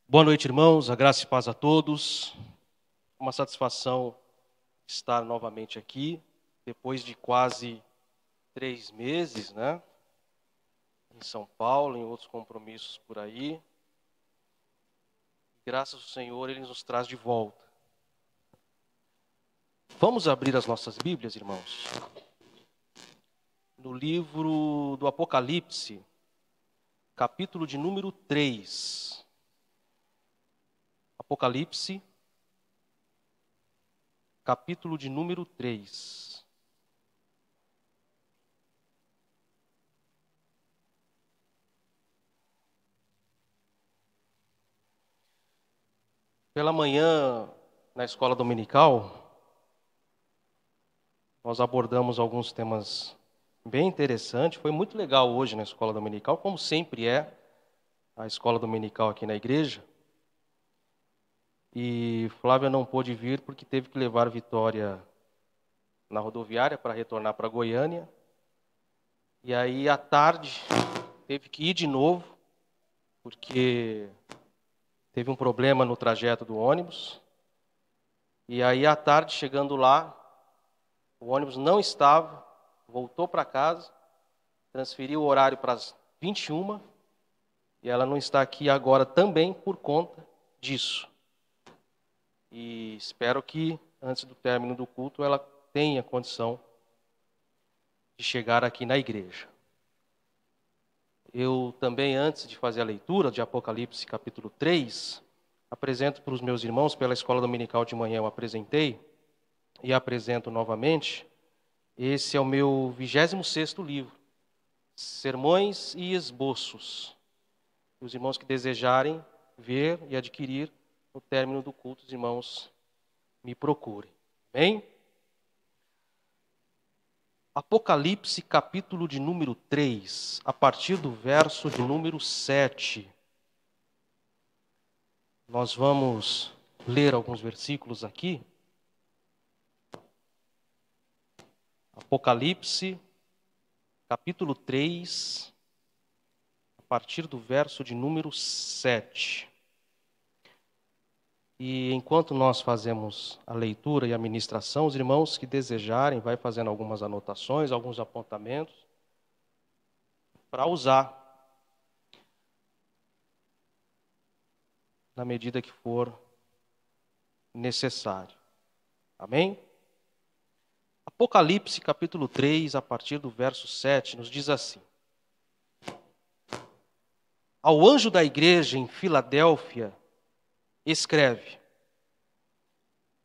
Boa noite, irmãos. A graça e paz a todos. Uma satisfação estar novamente aqui, depois de quase 3 meses, né? Em São Paulo, em outros compromissos por aí. Graças ao Senhor, Ele nos traz de volta. Vamos abrir as nossas Bíblias, irmãos? No livro do Apocalipse, capítulo de número 3. Apocalipse, capítulo de número 3. Pela manhã, na escola dominical, nós abordamos alguns temas bem interessantes. Foi muito legal hoje na escola dominical, como sempre é a escola dominical aqui na igreja. E Flávia não pôde vir porque teve que levar Vitória na rodoviária para retornar para Goiânia. E aí, à tarde, teve que ir de novo, porque teve um problema no trajeto do ônibus. E aí, à tarde, chegando lá, o ônibus não estava, voltou para casa, transferiu o horário para as 21h, e ela não está aqui agora também por conta disso. E espero que, antes do término do culto, ela tenha condição de chegar aqui na igreja. Eu também, antes de fazer a leitura de Apocalipse capítulo 3, apresento para os meus irmãos, pela escola dominical de manhã eu apresentei, e apresento novamente. Esse é o meu 26º livro, Sermões e Esboços. Os irmãos que desejarem ver e adquirir, no término do culto, os irmãos me procurem. Amém? Apocalipse, capítulo de número 3, a partir do verso de número 7. Nós vamos ler alguns versículos aqui. Apocalipse, capítulo 3, a partir do verso de número 7. E enquanto nós fazemos a leitura e a ministração, os irmãos que desejarem, vai fazendo algumas anotações, alguns apontamentos, para usar na medida que for necessário. Amém? Apocalipse, capítulo 3, a partir do verso 7, nos diz assim: Ao anjo da igreja em Filadélfia, escreve: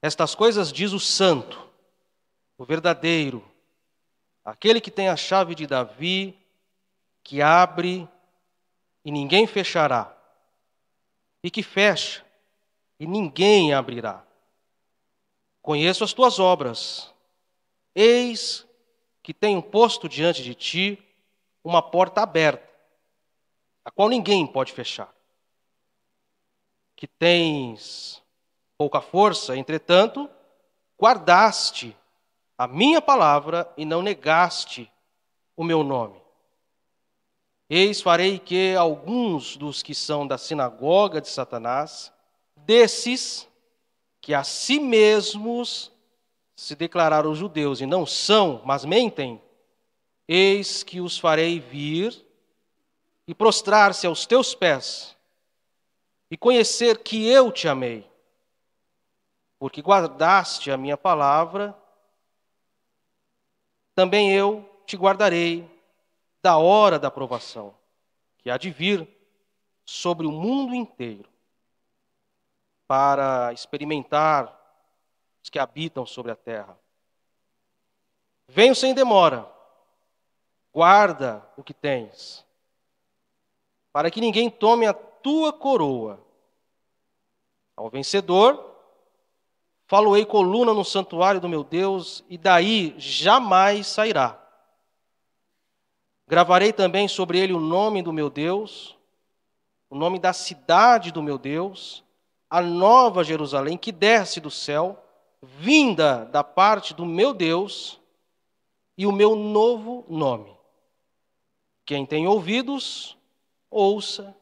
Estas coisas diz o santo, o verdadeiro, aquele que tem a chave de Davi, que abre e ninguém fechará, e que fecha e ninguém abrirá. Conheço as tuas obras. Eis que tenho posto diante de ti uma porta aberta, a qual ninguém pode fechar. Que tens pouca força, entretanto, guardaste a minha palavra e não negaste o meu nome. Eis farei que alguns dos que são da sinagoga de Satanás, desses que a si mesmos se declararam judeus e não são, mas mentem, eis que os farei vir e prostrar-se aos teus pés e conhecer que eu te amei, porque guardaste a minha palavra, também eu te guardarei da hora da provação, que há de vir sobre o mundo inteiro, para experimentar os que habitam sobre a terra. Venho sem demora, guarda o que tens, para que ninguém tome a tua coroa. Ao vencedor, falo-ei coluna no santuário do meu Deus, e daí jamais sairá. Gravarei também sobre ele o nome do meu Deus, o nome da cidade do meu Deus, a nova Jerusalém, que desce do céu, vinda da parte do meu Deus, e o meu novo nome. Quem tem ouvidos, ouça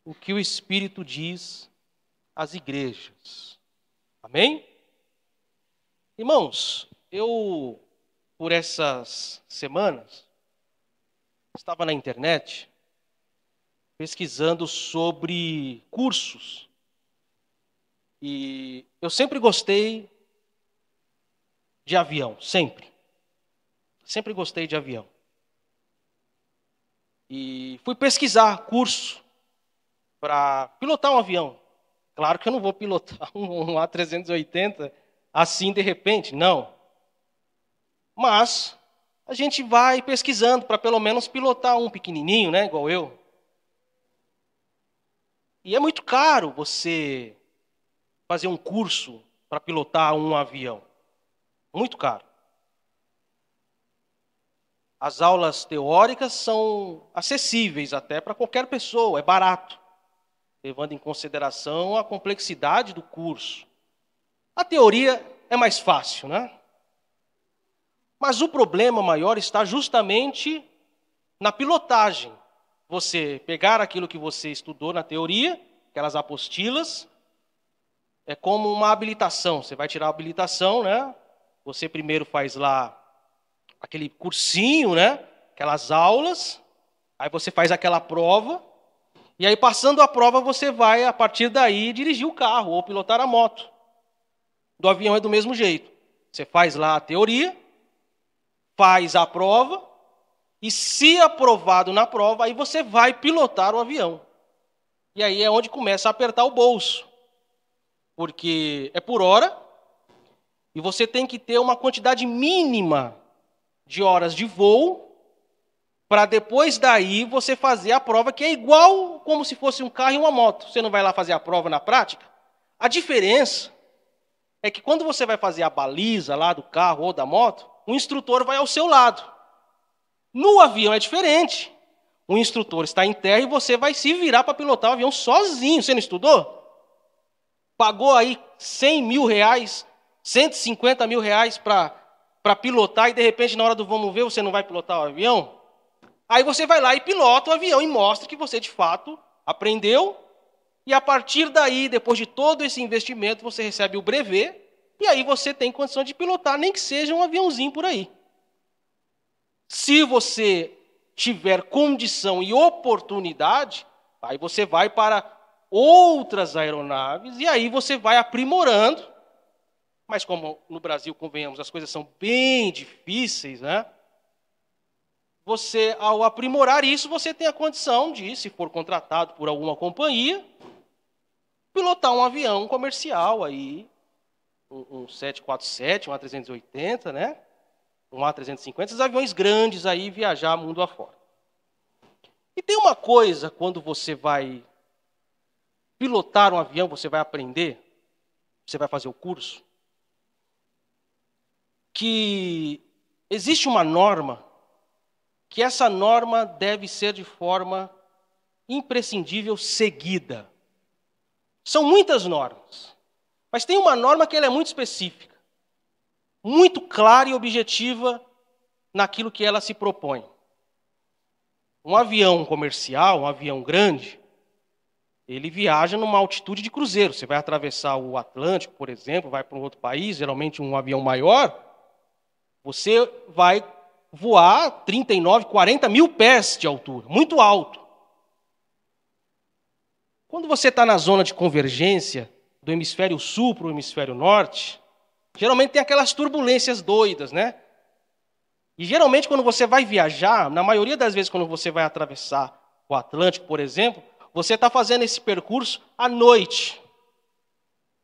o que o Espírito diz às igrejas. Amém? Irmãos, eu, por essas semanas, estava na internet pesquisando sobre cursos. E eu sempre gostei de avião, sempre. Sempre gostei de avião. E fui pesquisar curso para pilotar um avião. Claro que eu não vou pilotar um A380 assim de repente, não. Mas a gente vai pesquisando para pelo menos pilotar um pequenininho, né, igual eu. E é muito caro você fazer um curso para pilotar um avião. Muito caro. As aulas teóricas são acessíveis até para qualquer pessoa, é barato, levando em consideração a complexidade do curso. A teoria é mais fácil, né? Mas o problema maior está justamente na pilotagem. Você pegar aquilo que você estudou na teoria, aquelas apostilas, é como uma habilitação. Você vai tirar a habilitação, né? Você primeiro faz lá aquele cursinho, né? Aquelas aulas, aí você faz aquela prova, e aí passando a prova você vai, a partir daí, dirigir o carro ou pilotar a moto. Do avião é do mesmo jeito. Você faz lá a teoria, faz a prova, e se aprovado na prova, aí você vai pilotar o avião. E aí é onde começa a apertar o bolso. Porque é por hora, e você tem que ter uma quantidade mínima de horas de voo, para depois daí você fazer a prova, que é igual como se fosse um carro e uma moto. Você não vai lá fazer a prova na prática? A diferença é que quando você vai fazer a baliza lá do carro ou da moto, o instrutor vai ao seu lado. No avião é diferente. O instrutor está em terra e você vai se virar para pilotar o avião sozinho. Você não estudou? Pagou aí 100 mil reais, 150 mil reais para pilotar e de repente na hora do vamos ver você não vai pilotar o avião? Aí você vai lá e pilota o avião e mostra que você de fato aprendeu. E a partir daí, depois de todo esse investimento, você recebe o brevet e aí você tem condição de pilotar, nem que seja um aviãozinho por aí. Se você tiver condição e oportunidade, aí você vai para outras aeronaves e aí você vai aprimorando. Mas como no Brasil, convenhamos, as coisas são bem difíceis, né? Você, ao aprimorar isso, você tem a condição de, se for contratado por alguma companhia, pilotar um avião comercial aí, um 747, um A380, né? Um A350, esses aviões grandes aí, viajar mundo afora. E tem uma coisa, quando você vai pilotar um avião, você vai aprender, você vai fazer o curso, que existe uma norma, que essa norma deve ser de forma imprescindível seguida. São muitas normas, mas tem uma norma que ela é muito específica, muito clara e objetiva naquilo que ela se propõe. Um avião comercial, um avião grande, ele viaja numa altitude de cruzeiro. Você vai atravessar o Atlântico, por exemplo, vai para um outro país, geralmente um avião maior, você vai voar 39, 40 mil pés de altura, muito alto. Quando você está na zona de convergência do hemisfério sul para o hemisfério norte, geralmente tem aquelas turbulências doidas, né? E geralmente quando você vai viajar, na maioria das vezes quando você vai atravessar o Atlântico, por exemplo, você está fazendo esse percurso à noite.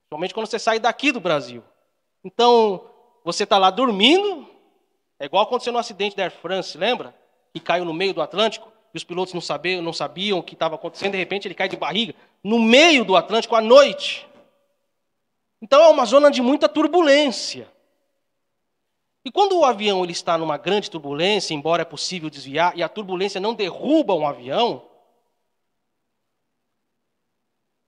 Somente quando você sai daqui do Brasil. Então, você está lá dormindo, é igual aconteceu no acidente da Air France, lembra? Que caiu no meio do Atlântico, e os pilotos não sabiam o que estava acontecendo, de repente ele cai de barriga, no meio do Atlântico, à noite. Então é uma zona de muita turbulência. E quando o avião ele está numa grande turbulência, embora é possível desviar, e a turbulência não derruba um avião,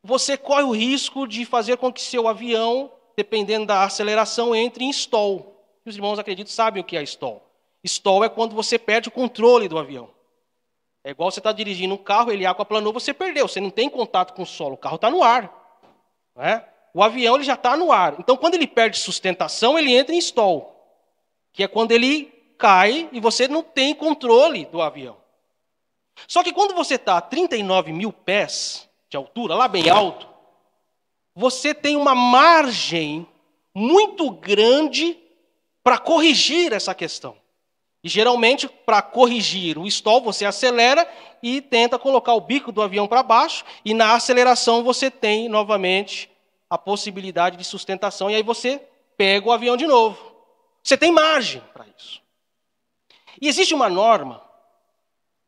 você corre o risco de fazer com que seu avião, dependendo da aceleração, entre em stall. Os irmãos, acredito, sabem o que é stall. Stall é quando você perde o controle do avião. É igual você está dirigindo um carro, ele aquaplanou, você perdeu. Você não tem contato com o solo, o carro está no ar. Não é? O avião ele já está no ar. Então, quando ele perde sustentação, ele entra em stall. Que é quando ele cai e você não tem controle do avião. Só que quando você está a 39 mil pés de altura, lá bem alto, você tem uma margem muito grande para corrigir essa questão. E geralmente, para corrigir o stall, você acelera e tenta colocar o bico do avião para baixo, e na aceleração você tem novamente a possibilidade de sustentação, e aí você pega o avião de novo. Você tem margem para isso. E existe uma norma,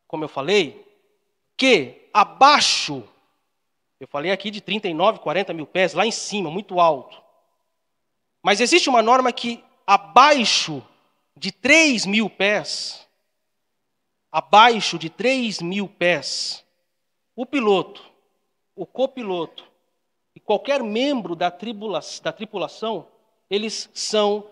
como eu falei, que abaixo, eu falei aqui de 39, 40 mil pés, lá em cima, muito alto. Mas existe uma norma que abaixo de 3 mil pés, o piloto, o copiloto e qualquer membro da tripulação, eles são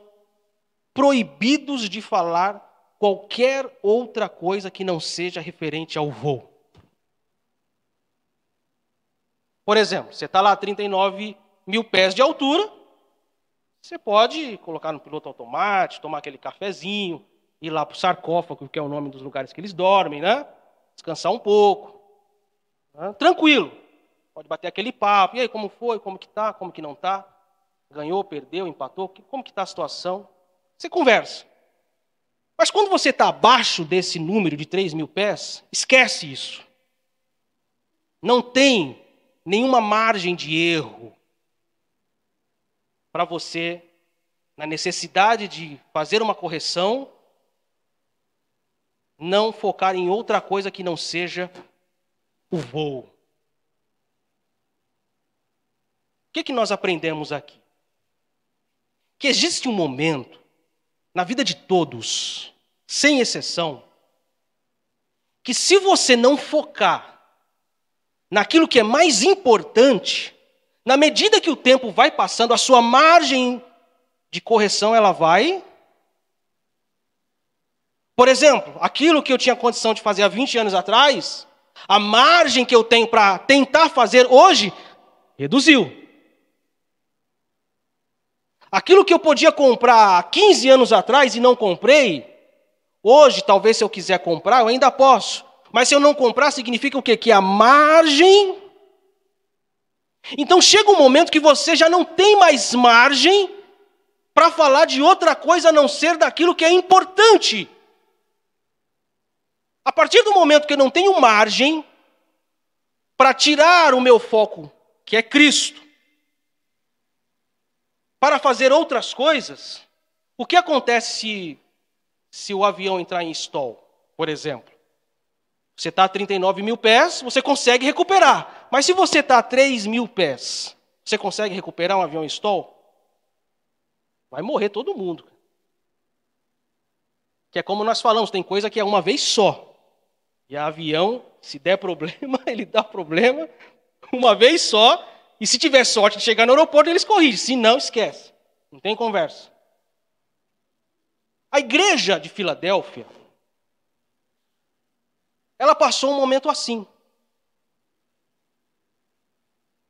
proibidos de falar qualquer outra coisa que não seja referente ao voo. Por exemplo, você está lá a 39 mil pés de altura, você pode colocar no piloto automático, tomar aquele cafezinho, ir lá para o sarcófago, que é o nome dos lugares que eles dormem, né? Descansar um pouco. Né? Tranquilo. Pode bater aquele papo. E aí, como foi? Como que está? Como que não está? Ganhou, perdeu, empatou? Como que está a situação? Você conversa. Mas quando você está abaixo desse número de 3 mil pés, esquece isso. Não tem nenhuma margem de erro para você, na necessidade de fazer uma correção, não focar em outra coisa que não seja o voo. O que nós aprendemos aqui? Que existe um momento, na vida de todos, sem exceção, que se você não focar naquilo que é mais importante, na medida que o tempo vai passando, a sua margem de correção ela vai. Por exemplo, aquilo que eu tinha condição de fazer há 20 anos atrás, a margem que eu tenho para tentar fazer hoje, reduziu. Aquilo que eu podia comprar há 15 anos atrás e não comprei, hoje, talvez se eu quiser comprar, eu ainda posso. Mas se eu não comprar, significa o quê? Que a margem. Então chega um momento que você já não tem mais margem para falar de outra coisa a não ser daquilo que é importante. A partir do momento que eu não tenho margem para tirar o meu foco, que é Cristo, para fazer outras coisas, o que acontece se o avião entrar em stall, por exemplo? Você está a 39 mil pés, você consegue recuperar. Mas se você está a 3 mil pés, você consegue recuperar um avião em stall? Vai morrer todo mundo. Que é como nós falamos, tem coisa que é uma vez só. E avião, se der problema, ele dá problema uma vez só. E se tiver sorte de chegar no aeroporto, eles corrigem. Se não, esquece. Não tem conversa. A igreja de Filadélfia, ela passou um momento assim.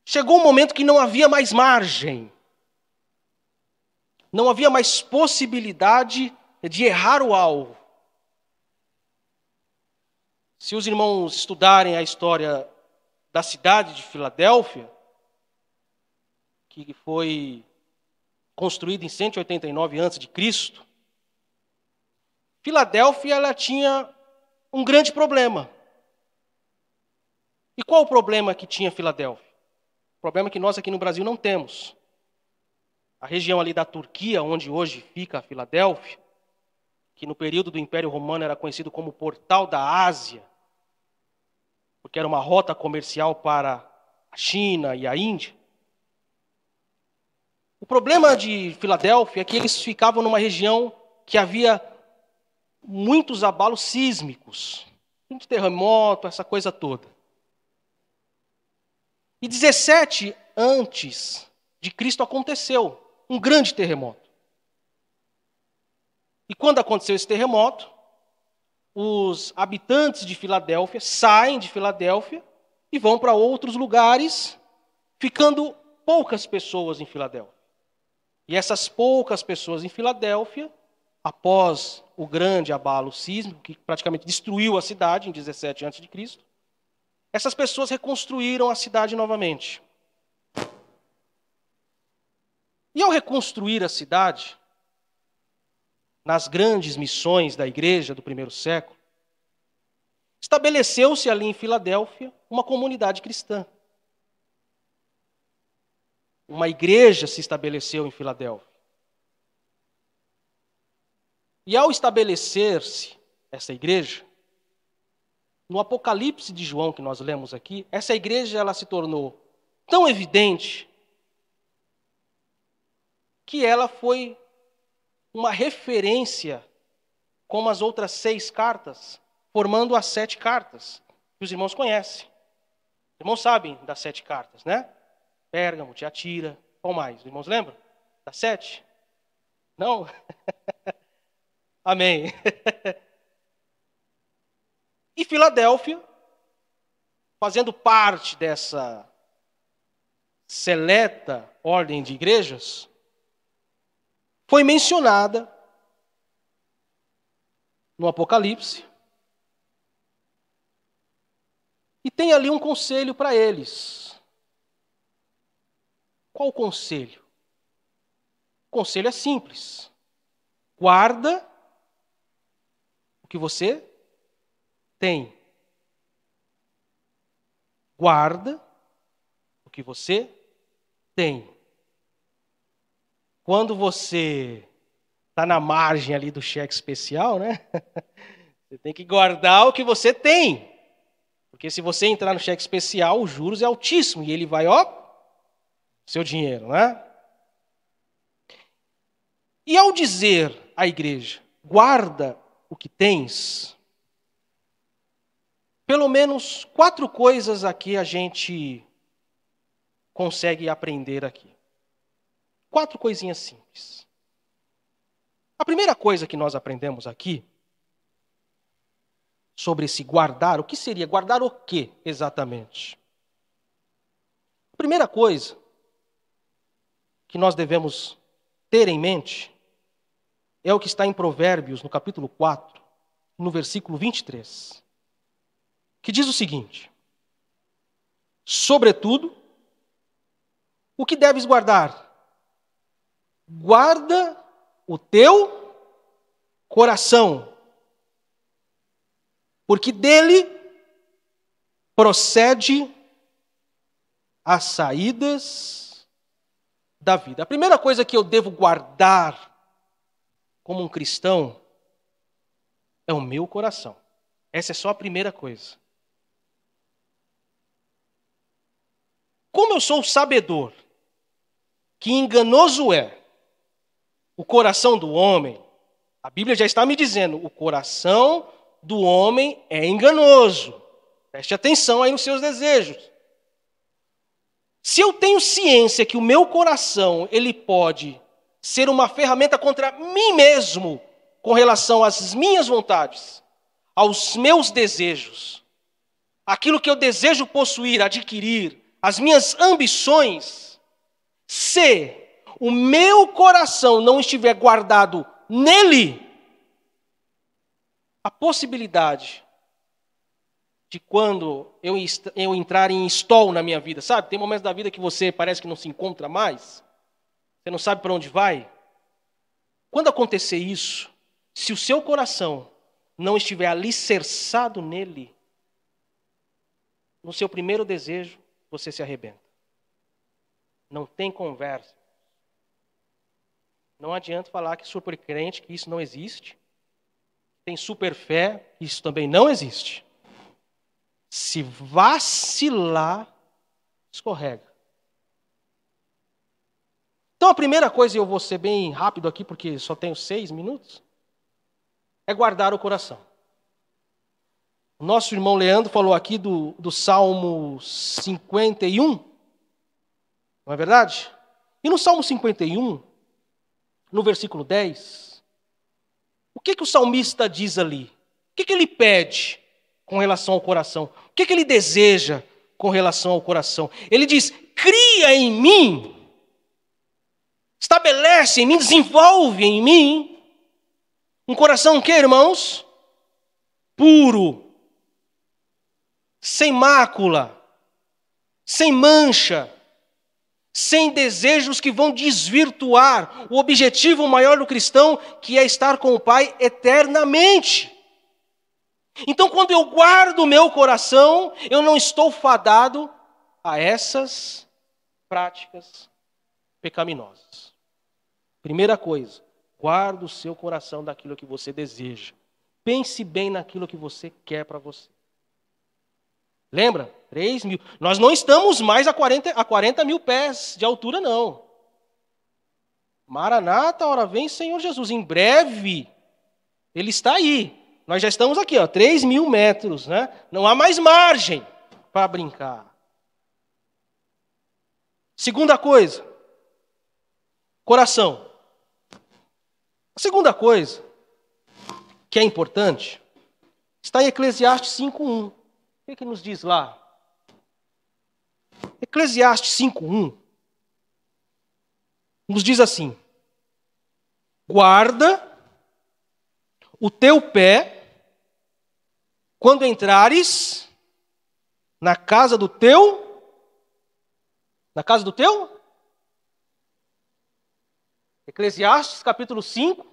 Chegou um momento que não havia mais margem. Não havia mais possibilidade de errar o alvo. Se os irmãos estudarem a história da cidade de Filadélfia, que foi construída em 189 a.C., Filadélfia ela tinha um grande problema. E qual o problema que tinha Filadélfia? O problema que nós aqui no Brasil não temos. A região ali da Turquia, onde hoje fica a Filadélfia, que no período do Império Romano era conhecido como Portal da Ásia, porque era uma rota comercial para a China e a Índia. O problema de Filadélfia é que eles ficavam numa região que havia muitos abalos sísmicos, muito terremoto, essa coisa toda. E 17 antes de Cristo aconteceu um grande terremoto. E quando aconteceu esse terremoto, os habitantes de Filadélfia saem de Filadélfia e vão para outros lugares, ficando poucas pessoas em Filadélfia. E essas poucas pessoas em Filadélfia, após o grande abalo sísmico, que praticamente destruiu a cidade em 17 a.C., essas pessoas reconstruíram a cidade novamente. E ao reconstruir a cidade, nas grandes missões da igreja do primeiro século, estabeleceu-se ali em Filadélfia uma comunidade cristã. Uma igreja se estabeleceu em Filadélfia. E ao estabelecer-se essa igreja, no Apocalipse de João que nós lemos aqui, essa igreja ela se tornou tão evidente que ela foi uma referência como as outras 6 cartas, formando as 7 cartas que os irmãos conhecem. Os irmãos sabem das 7 cartas, né? Pérgamo, Tiatira, qual mais? Os irmãos lembram? Das 7? Não? Amém. E Filadélfia, fazendo parte dessa seleta ordem de igrejas, foi mencionada no Apocalipse. E tem ali um conselho para eles. Qual o conselho? O conselho é simples. Guarda o que você tem. Guarda o que você tem. Quando você está na margem ali do cheque especial, né? Você tem que guardar o que você tem. Porque se você entrar no cheque especial, os juros é altíssimo e ele vai, seu dinheiro, né? E ao dizer à igreja, guarda o que tens, pelo menos 4 coisas aqui a gente consegue aprender aqui. 4 coisinhas simples. A primeira coisa que nós aprendemos aqui, sobre esse guardar, o que seria? Guardar o quê, exatamente? A primeira coisa que nós devemos ter em mente é o que está em Provérbios, no capítulo 4, no versículo 23, que diz o seguinte: sobretudo, o que deves guardar? Guarda o teu coração, porque dele procede as saídas da vida. A primeira coisa que eu devo guardar como um cristão é o meu coração. Essa é só a primeira coisa. Como eu sou sabedor que enganoso é o coração do homem, a Bíblia já está me dizendo, o coração do homem é enganoso. Preste atenção aí nos seus desejos. Se eu tenho ciência que o meu coração, ele pode ser uma ferramenta contra mim mesmo, com relação às minhas vontades, aos meus desejos, aquilo que eu desejo possuir, adquirir, as minhas ambições, se o meu coração não estiver guardado nele, a possibilidade de quando eu entrar em stall na minha vida, sabe? Tem momentos da vida que você parece que não se encontra mais, você não sabe para onde vai. Quando acontecer isso, se o seu coração não estiver alicerçado nele, no seu primeiro desejo, você se arrebenta. Não tem conversa. Não adianta falar que é super crente, que isso não existe. Tem super fé, isso também não existe. Se vacilar, escorrega. Então a primeira coisa, e eu vou ser bem rápido aqui, porque só tenho 6 minutos, é guardar o coração. O nosso irmão Leandro falou aqui do Salmo 51, não é verdade? E no Salmo 51, no versículo 10, o que o salmista diz ali? que ele pede com relação ao coração? O que ele deseja com relação ao coração? Ele diz, cria em mim, estabelece em mim, desenvolve em mim um coração que, irmãos? Puro, sem mácula, sem mancha, sem desejos que vão desvirtuar o objetivo maior do cristão, que é estar com o Pai eternamente. Então, quando eu guardo o meu coração, eu não estou fadado a essas práticas pecaminosas. Primeira coisa, guarda o seu coração daquilo que você deseja. Pense bem naquilo que você quer para você. Lembra? 3 mil. Nós não estamos mais a 40 mil pés de altura, não. Maranata, hora vem Senhor Jesus. Em breve, Ele está aí. Nós já estamos aqui, 3 mil metros, né? Não há mais margem para brincar. Segunda coisa, coração. A segunda coisa, que é importante, está em Eclesiastes 5:1. O que nos diz lá? Eclesiastes 5:1 nos diz assim: guarda o teu pé quando entrares na casa do teu... Eclesiastes capítulo 5,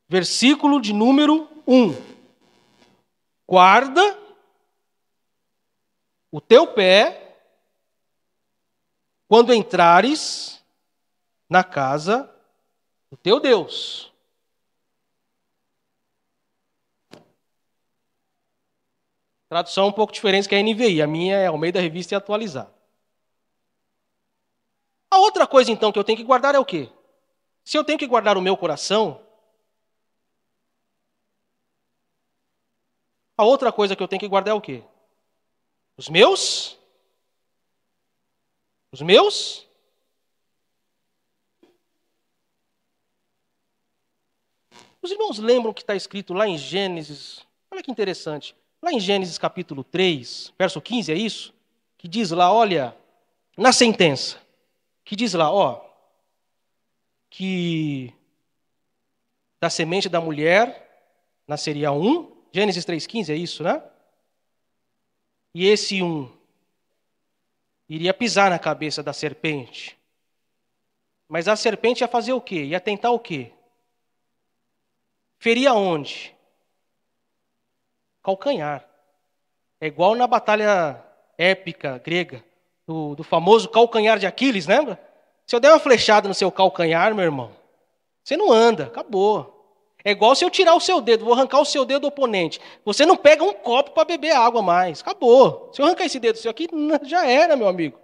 versículo de número 1. Guarda o teu pé quando entrares na casa do teu Deus. Tradução um pouco diferente que a NVI. A minha é Almeida Revista e Atualizada. A outra coisa, então, que eu tenho que guardar é o quê? Se eu tenho que guardar o meu coração, a outra coisa que eu tenho que guardar é o quê? Os meus? Os irmãos lembram que está escrito lá em Gênesis, olha que interessante, lá em Gênesis capítulo 3, verso 15, é isso? Que diz lá, olha, na sentença, que diz lá, que da semente da mulher nasceria um, Gênesis 3,15, é isso, né? E esse um iria pisar na cabeça da serpente. Mas a serpente ia fazer o quê? Ia tentar o quê? Ferir aonde? Calcanhar. É igual na batalha épica grega, do famoso calcanhar de Aquiles, lembra? Se eu der uma flechada no seu calcanhar, meu irmão, você não anda, acabou. É igual se eu tirar o seu dedo, vou arrancar o seu dedo do oponente. Você não pega um copo para beber água mais, acabou. Se eu arrancar esse dedo seu aqui, já era, meu amigo.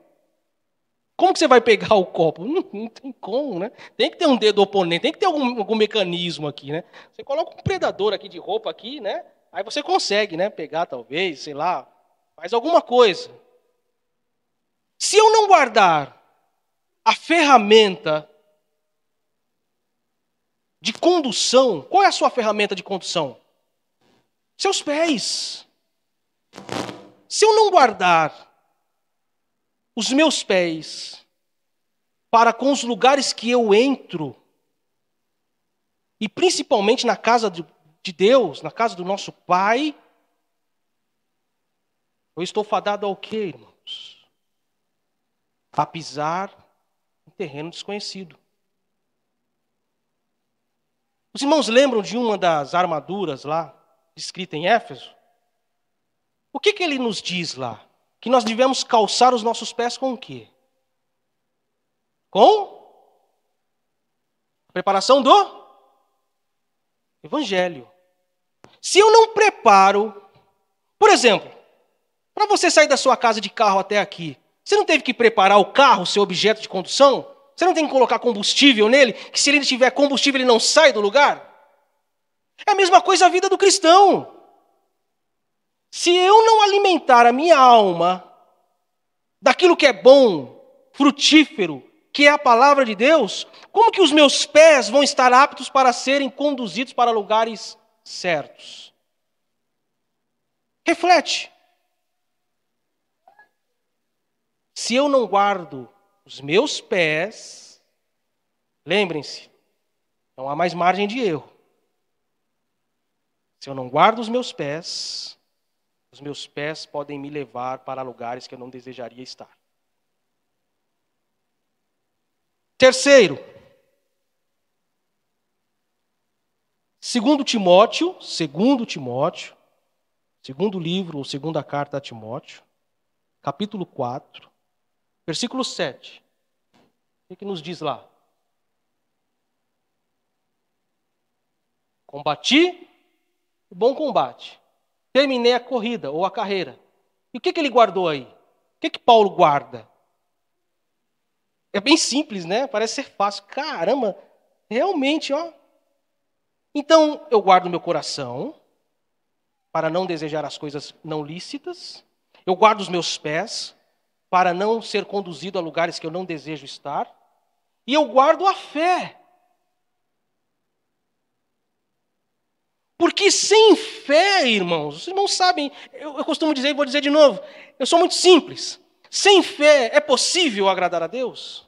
Como que você vai pegar o copo? Não tem como, né? Tem que ter um dedo oponente, tem que ter algum mecanismo aqui, né? Você coloca um predador aqui de roupa aqui, né? Aí você consegue, né? Pegar talvez, sei lá, faz alguma coisa. Se eu não guardar a ferramenta de condução, qual é a sua ferramenta de condução? Seus pés. Se eu não guardar os meus pés para com os lugares que eu entro, e principalmente na casa de Deus, na casa do nosso Pai, eu estou fadado ao quê, irmãos? A pisar em terreno desconhecido. Os irmãos lembram de uma das armaduras lá, descrita em Éfeso? O que ele nos diz lá? Que nós devemos calçar os nossos pés com o quê? Com a preparação do Evangelho. Se eu não preparo, por exemplo, para você sair da sua casa de carro até aqui, você não teve que preparar o carro, seu objeto de condução? Você não tem que colocar combustível nele, que se ele tiver combustível ele não sai do lugar? É a mesma coisa a vida do cristão. Se eu não alimentar a minha alma daquilo que é bom, frutífero, que é a palavra de Deus, como que os meus pés vão estar aptos para serem conduzidos para lugares certos. Reflete. Se eu não guardo os meus pés, lembrem-se, não há mais margem de erro. Se eu não guardo os meus pés podem me levar para lugares que eu não desejaria estar. Terceiro, 2 Timóteo, segundo livro ou segunda carta a Timóteo, capítulo 4, versículo 7. O que nos diz lá? Combati o bom combate. Terminei a corrida ou a carreira. E o que ele guardou aí? O que Paulo guarda? É bem simples, né? Parece ser fácil. Caramba, realmente, ó. Então, eu guardo meu coração para não desejar as coisas não lícitas. Eu guardo os meus pés para não ser conduzido a lugares que eu não desejo estar. E eu guardo a fé. Porque sem fé, irmãos, os irmãos sabem, eu costumo dizer e vou dizer de novo, eu sou muito simples. Sem fé é possível agradar a Deus?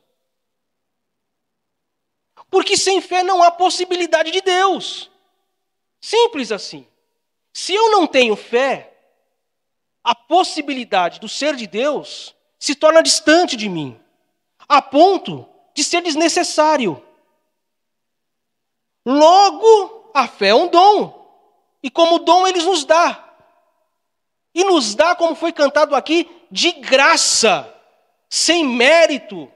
Porque sem fé não há possibilidade de Deus. Simples assim. Se eu não tenho fé, a possibilidade do ser de Deus se torna distante de mim, a ponto de ser desnecessário. Logo, a fé é um dom. E como dom ele nos dá. E nos dá, como foi cantado aqui, de graça, sem mérito.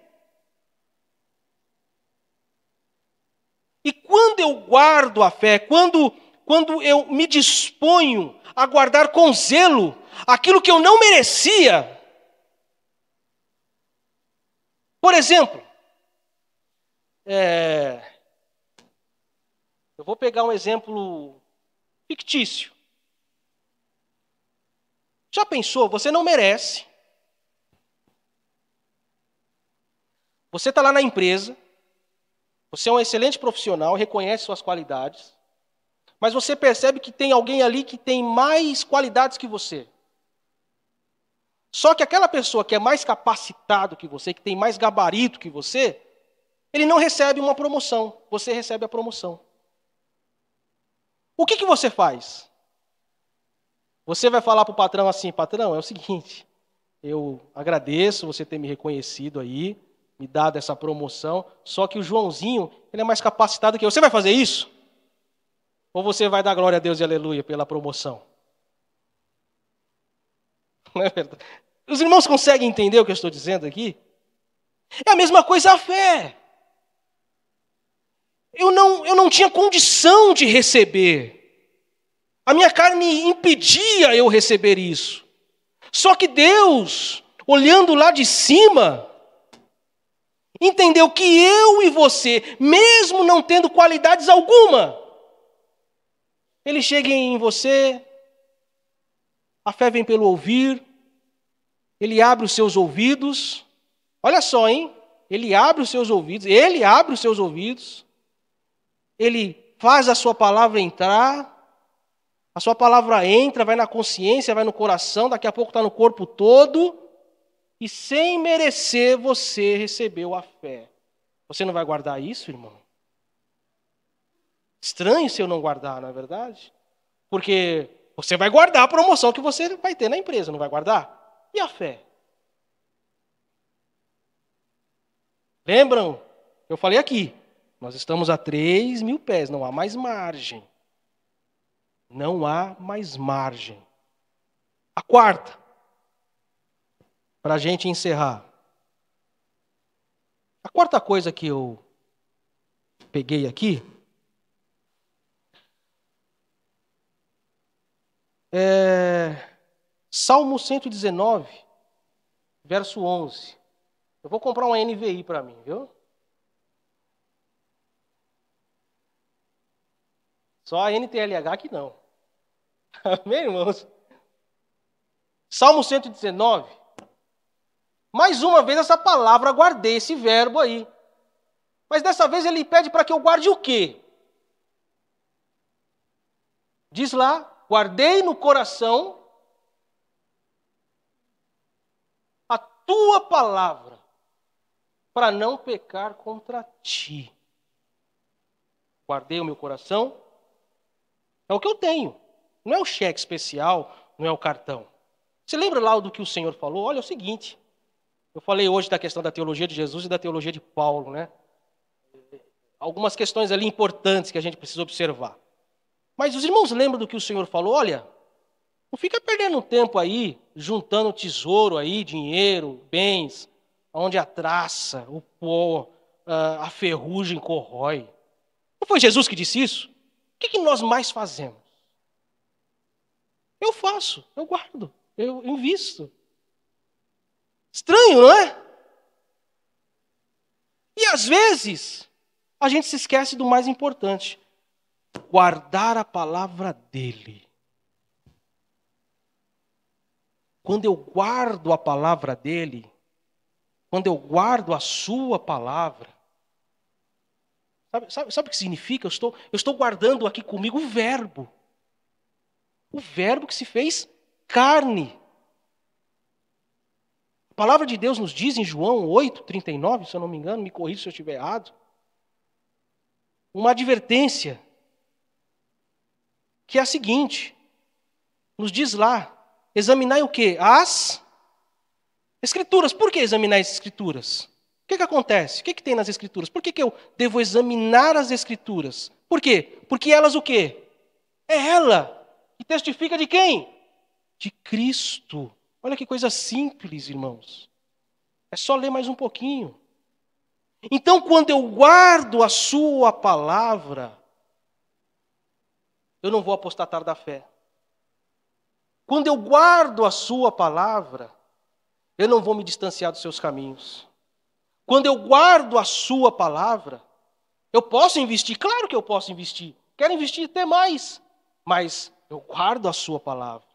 E quando eu guardo a fé, quando eu me disponho a guardar com zelo aquilo que eu não merecia. Por exemplo, eu vou pegar um exemplo fictício. Já pensou? Você não merece. Você está lá na empresa, você é um excelente profissional, reconhece suas qualidades, mas você percebe que tem alguém ali que tem mais qualidades que você. Só que aquela pessoa que é mais capacitado que você, que tem mais gabarito que você, ele não recebe uma promoção, você recebe a promoção. O que você faz? Você vai falar para o patrão assim, patrão, é o seguinte, eu agradeço você ter me reconhecido aí, me dado essa promoção, só que o Joãozinho, ele é mais capacitado que eu. Você vai fazer isso? Ou você vai dar glória a Deus e aleluia pela promoção? Não é verdade? Os irmãos conseguem entender o que eu estou dizendo aqui? É a mesma coisa a fé. Eu não tinha condição de receber. A minha carne impedia eu receber isso. Só que Deus, olhando lá de cima, entendeu que eu e você, mesmo não tendo qualidades alguma, Ele chega em você, a fé vem pelo ouvir, Ele abre os seus ouvidos. Olha só, hein? Ele abre os seus ouvidos, Ele faz a sua palavra entrar, a sua palavra entra, vai na consciência, vai no coração, daqui a pouco está no corpo todo, e sem merecer você recebeu a fé. Você não vai guardar isso, irmão? Estranho se eu não guardar, não é verdade? Porque você vai guardar a promoção que você vai ter na empresa, não vai guardar? E a fé? Lembram? Eu falei aqui, nós estamos a 3.000 pés, não há mais margem. Não há mais margem. A quarta, para a gente encerrar. A quarta coisa que eu peguei aqui é Salmo 119, verso 11. Eu vou comprar uma NVI para mim, viu? Só a NTLH que não. Amém, irmãos? Salmo 119. Mais uma vez essa palavra, guardei esse verbo aí. Mas dessa vez ele pede para que eu guarde o quê? Diz lá, guardei no coração a tua palavra, para não pecar contra ti. Guardei o meu coração, é o que eu tenho. Não é o cheque especial, não é o cartão. Você lembra lá do que o Senhor falou? Olha, é o seguinte, eu falei hoje da questão da teologia de Jesus e da teologia de Paulo, né? Algumas questões ali importantes que a gente precisa observar. Mas os irmãos lembram do que o Senhor falou? Olha, não fica perdendo tempo aí, juntando tesouro aí, dinheiro, bens, onde a traça, o pó, a ferrugem corrói. Não foi Jesus que disse isso? O que nós mais fazemos? Eu faço, eu guardo, eu invisto. Estranho, não é? E às vezes, a gente se esquece do mais importante. Guardar a palavra dele. Quando eu guardo a palavra dele, quando eu guardo a sua palavra, sabe o que significa? Eu estou guardando aqui comigo o verbo. O verbo que se fez carne. A palavra de Deus nos diz em João 8:39, se eu não me engano, me corrija se eu estiver errado, uma advertência, que é a seguinte, nos diz lá, examinai o quê? As Escrituras. Por que examinar as Escrituras? O que acontece? O que tem nas Escrituras? Por que eu devo examinar as Escrituras? Por quê? Porque elas o quê? É ela que testifica de quem? De Cristo. Olha que coisa simples, irmãos. É só ler mais um pouquinho. Então, quando eu guardo a sua palavra, eu não vou apostatar da fé. Quando eu guardo a sua palavra, eu não vou me distanciar dos seus caminhos. Quando eu guardo a sua palavra, eu posso investir, claro que eu posso investir. Quero investir até mais, mas eu guardo a sua palavra.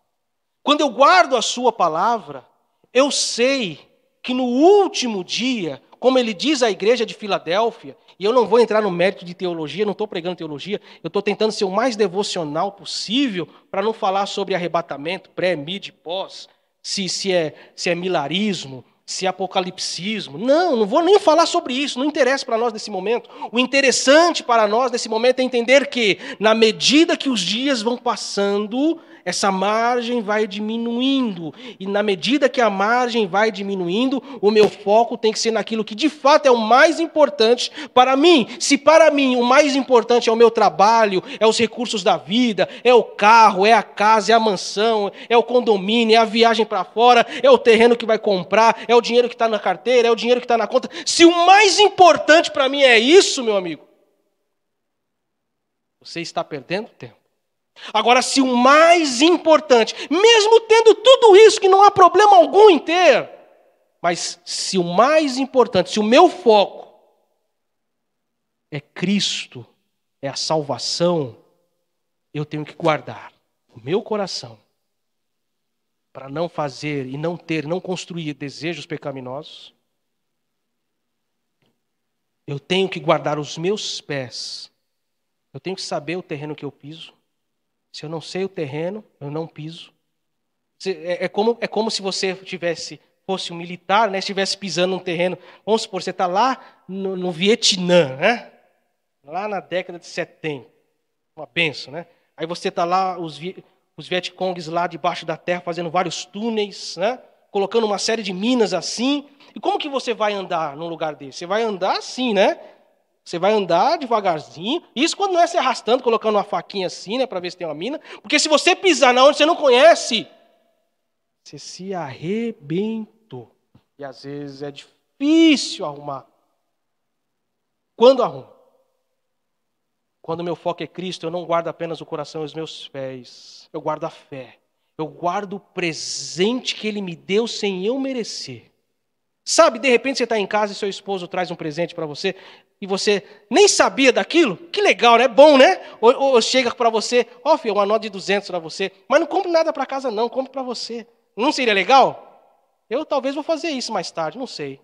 Quando eu guardo a sua palavra, eu sei que no último dia, como ele diz à igreja de Filadélfia, e eu não vou entrar no mérito de teologia, não estou pregando teologia, eu estou tentando ser o mais devocional possível para não falar sobre arrebatamento, pré, mid, pós, se é milarismo, se é apocalipsismo. Não vou nem falar sobre isso, não interessa para nós nesse momento. O interessante para nós nesse momento é entender que, na medida que os dias vão passando, essa margem vai diminuindo. E na medida que a margem vai diminuindo, o meu foco tem que ser naquilo que de fato é o mais importante para mim. Se para mim o mais importante é o meu trabalho, é os recursos da vida, é o carro, é a casa, é a mansão, é o condomínio, é a viagem para fora, é o terreno que vai comprar, é o dinheiro que está na carteira, é o dinheiro que está na conta. Se o mais importante para mim é isso, meu amigo, você está perdendo tempo. Agora, se o mais importante, mesmo tendo tudo isso, que não há problema algum em ter, mas se o mais importante, se o meu foco é Cristo, é a salvação, eu tenho que guardar o meu coração para não fazer e não ter, não construir desejos pecaminosos. Eu tenho que guardar os meus pés. Eu tenho que saber o terreno que eu piso. Se eu não sei o terreno, eu não piso. É como se você fosse um militar, né, estivesse pisando num terreno. Vamos supor, você está lá no Vietnã, né? Lá na década de 70. Uma benção, né? Aí você está lá, os Vietcongues lá debaixo da terra, fazendo vários túneis, né? Colocando uma série de minas assim. E como que você vai andar num lugar desse? Você vai andar assim, né? Você vai andar devagarzinho. Isso quando não é se arrastando, colocando uma faquinha assim, né, para ver se tem uma mina. Porque se você pisar na onde você não conhece, você se arrebentou. E às vezes é difícil arrumar. Quando arrumo? Quando o meu foco é Cristo, eu não guardo apenas o coração e os meus pés. Eu guardo a fé. Eu guardo o presente que Ele me deu sem eu merecer. Sabe, de repente você está em casa e seu esposo traz um presente para você e você nem sabia daquilo. Que legal, né? Bom, né? Ou chega para você, ó, filho, uma nota de 200 para você. Mas não compre nada para casa não, compre para você. Não seria legal? Eu talvez vou fazer isso mais tarde, não sei.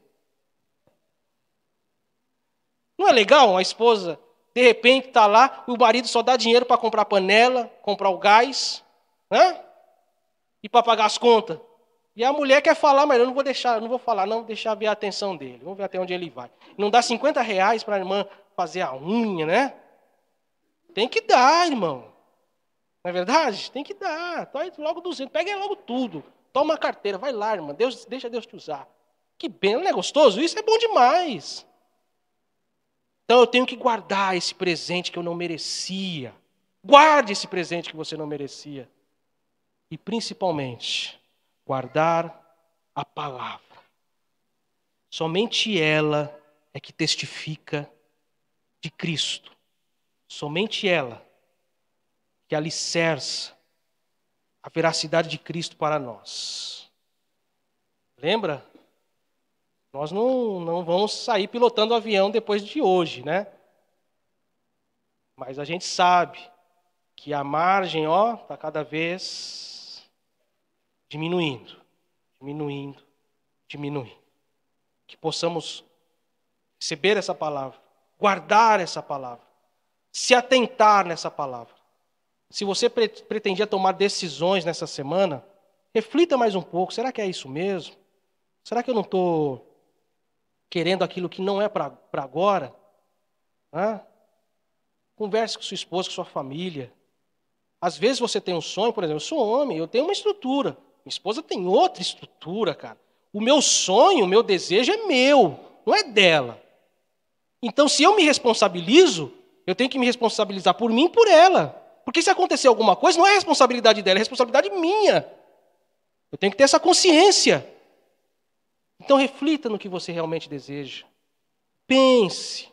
Não é legal uma esposa De repente está lá, o marido só dá dinheiro para comprar panela, comprar o gás, né? E para pagar as contas. E a mulher quer falar, mas eu não vou deixar, eu não vou falar, não, deixar ver a atenção dele. Vamos ver até onde ele vai. Não dá R$ 50 para a irmã fazer a unha, né? Tem que dar, irmão. Não é verdade? Tem que dar. Toma logo 200, pega logo tudo. Toma a carteira, vai lá, irmã. Deixa Deus te usar. Que bem, não é gostoso? Isso é bom demais. Então eu tenho que guardar esse presente que eu não merecia. Guarde esse presente que você não merecia. E principalmente, guardar a palavra. Somente ela é que testifica de Cristo. Somente ela que alicerça a veracidade de Cristo para nós. Lembra? Nós não vamos sair pilotando o avião depois de hoje, né? Mas a gente sabe que a margem, está cada vez diminuindo. Que possamos receber essa palavra, guardar essa palavra, se atentar nessa palavra. Se você pretendia tomar decisões nessa semana, reflita mais um pouco. Será que é isso mesmo? Será que eu não estou querendo aquilo que não é para agora? Converse com sua esposa, com sua família. Às vezes você tem um sonho, por exemplo, eu sou homem, eu tenho uma estrutura. Minha esposa tem outra estrutura, cara. O meu sonho, o meu desejo é meu, não é dela. Então, se eu me responsabilizo, eu tenho que me responsabilizar por mim e por ela. Porque se acontecer alguma coisa, não é responsabilidade dela, é responsabilidade minha. Eu tenho que ter essa consciência. Então reflita no que você realmente deseja. Pense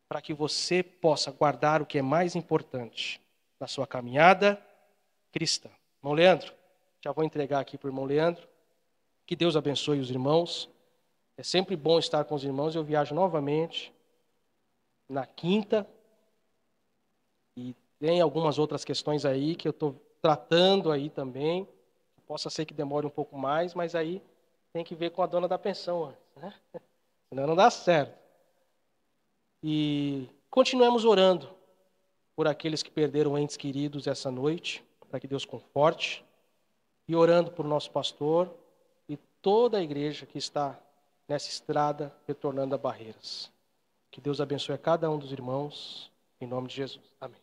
para que você possa guardar o que é mais importante na sua caminhada cristã. Irmão Leandro, já vou entregar aqui para o irmão Leandro. Que Deus abençoe os irmãos. É sempre bom estar com os irmãos. Eu viajo novamente na quinta. E tem algumas outras questões aí que eu estou tratando aí também. Possa ser que demore um pouco mais, mas aí tem que ver com a dona da pensão antes, né? Senão não dá certo. E continuemos orando por aqueles que perderam entes queridos essa noite, para que Deus conforte. E orando por nosso pastor e toda a igreja que está nessa estrada retornando a Barreiras. Que Deus abençoe a cada um dos irmãos, em nome de Jesus. Amém.